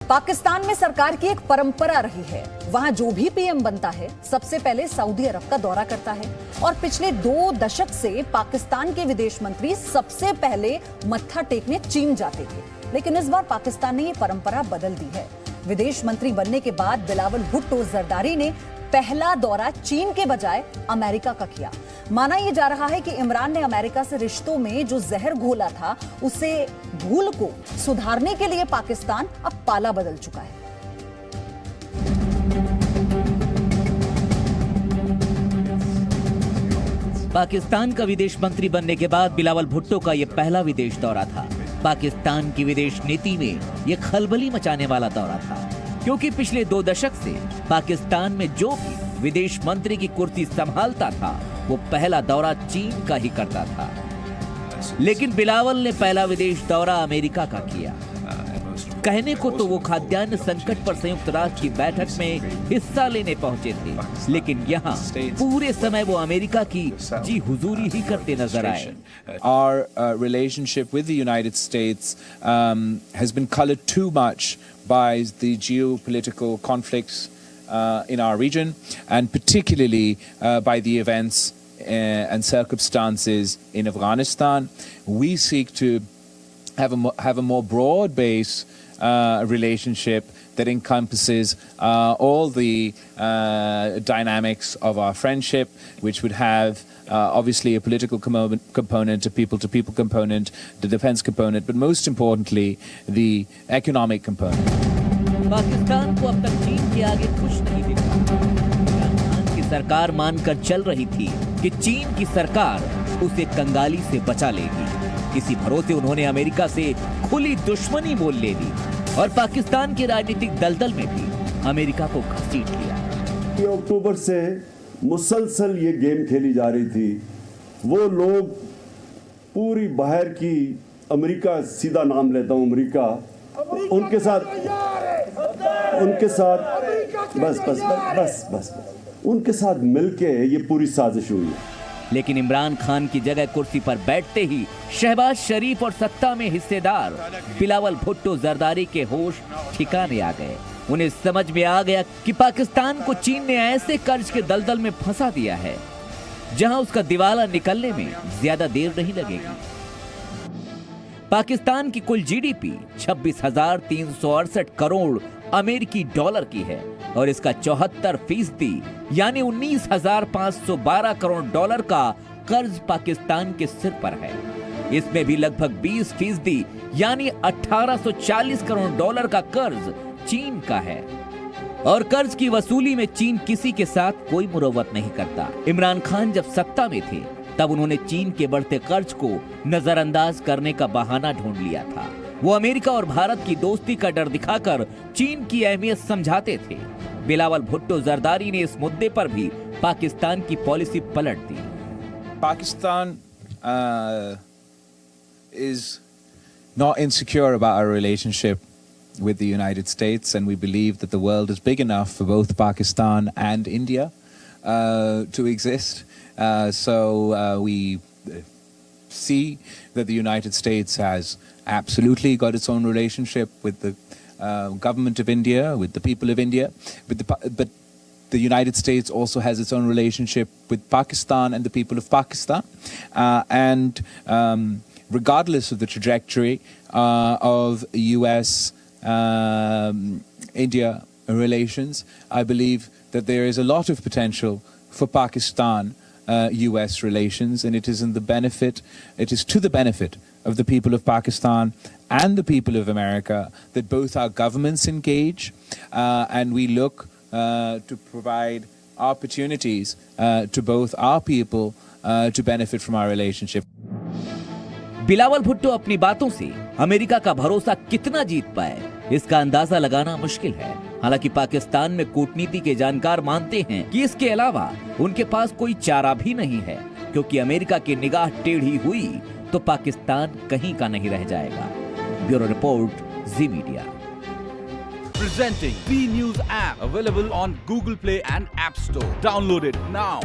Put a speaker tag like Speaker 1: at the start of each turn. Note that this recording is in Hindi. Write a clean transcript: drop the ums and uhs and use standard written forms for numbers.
Speaker 1: पाकिस्तान में सरकार की एक परंपरा रही है, वहां जो भी पीएम बनता है सबसे पहले सऊदी अरब का दौरा करता है और पिछले 2 दशक से पाकिस्तान के विदेश मंत्री सबसे पहले मत्था टेकने चीन जाते थे। लेकिन इस बार पाकिस्तान ने ये परंपरा बदल दी है। विदेश मंत्री बनने के बाद बिलावल भुट्टो जरदारी ने पहला दौरा चीन के बजाय अमेरिका का किया। माना यह जा रहा है कि इमरान ने अमेरिका से रिश्तों में जो जहर घोला था, उसे भूल को सुधारने के लिए पाकिस्तान अब पाला बदल चुका है।
Speaker 2: पाकिस्तान का विदेश मंत्री बनने के बाद बिलावल भुट्टो का यह पहला विदेश दौरा था। पाकिस्तान की विदेश नीति में यह खलबली मचाने वाला दौरा था, क्योंकि पिछले 2 दशक से पाकिस्तान में जो भी विदेश मंत्री की कुर्सी संभालता था, वो पहला दौरा चीन का ही करता था। लेकिन बिलावल ने पहला विदेश दौरा अमेरिका का किया। कहने को तो वो खाद्यान्न संकट पर संयुक्त राष्ट्र की बैठक में हिस्सा लेने पहुंचे थे, लेकिन यहाँ पूरे समय वो अमेरिका की जी हुजूरी ही करते नजर आए।
Speaker 3: Our relationship with the United States has been colored too much by the geopolitical conflicts in our region, and particularly by the events and circumstances in Afghanistan. We seek to have a more broad-based relationship that encompasses all the dynamics of our friendship, which would have obviously a political component, a people-to-people component, the defense component, but most importantly, the economic component.
Speaker 2: Pakistan को अब तक चीन के आगे कुछ नहीं दिखा। इमरान खान की सरकार मानकर चल रही थी कि चीन की सरकार उसे कंगाली से बचा लेगी। इसी भरोसे उन्होंने अमेरिका से खुली दुश्मनी मोल ले ली और पाकिस्तान के राजनीतिक दलदल में भी अमेरिका को घसीट लिया।
Speaker 4: अक्टूबर से मुसलसल ये गेम खेली जा रही थी। वो लोग पूरी बाहर की अमेरिका, सीधा नाम लेता हूं अमेरिका, उनके साथ बस उनके साथ मिलके ये पूरी साजिश हुई है।
Speaker 2: लेकिन इमरान खान की जगह कुर्सी पर बैठते ही शहबाज शरीफ और सत्ता में हिस्सेदार बिलावल भुट्टो जरदारी के होश ठिकाने आ गए। उन्हें समझ में आ गया कि पाकिस्तान को चीन ने ऐसे कर्ज के दलदल में फंसा दिया है जहां उसका दिवाला निकलने में ज्यादा देर नहीं लगेगी। पाकिस्तान की कुल जीडीपी 26,368 करोड़ अमेरिकी डॉलर की है और इसका 74% यानी 19,512 करोड़ डॉलर का कर्ज पाकिस्तान के सिर पर है। इसमें भी लगभग 20% यानी 1,840 करोड़ डॉलर का कर्ज चीन का है और कर्ज की वसूली में चीन किसी के साथ कोई मुरव्वत नहीं करता। इमरान खान जब सत्ता में थे तब उन्होंने चीन के बढ़ते कर्ज को नजरअंदाज करने का बहाना ढूंढ लिया था। वो अमेरिका और भारत की दोस्ती का डर दिखाकर चीन की अहमियत समझाते थे। बिलावल भुट्टो जरदारी ने इस मुद्दे पर भी पाकिस्तान की पॉलिसी पलट दी।
Speaker 3: Pakistan is not insecure about our relationship with the United States, and we believe that the world is big enough for both Pakistan and India to exist. So we see that the United States has absolutely got its own relationship with the government of India, with the people of India, but the United States also has its own relationship with Pakistan and the people of Pakistan. And regardless of the trajectory of US India relations, I believe that there is a lot of potential for Pakistan US relations, and it is to the benefit of the people of Pakistan and the people of America that both our governments engage, and we look to provide opportunities to both our people to benefit from our relationship.
Speaker 2: Bilawal Bhutto अपनी बातों से अमेरिका का भरोसा कितना जीत पाए, इसका अंदाजा लगाना मुश्किल है। हालांकि पाकिस्तान में कूटनीति के जानकार मानते हैं कि इसके अलावा उनके पास कोई चारा भी नहीं है, क्योंकि अमेरिका की निगाह टेढ़ी हुई तो पाकिस्तान कहीं का नहीं रह जाएगा। Bureau report, ji media.
Speaker 5: Presenting B News app, available on Google Play and App Store. Download it now.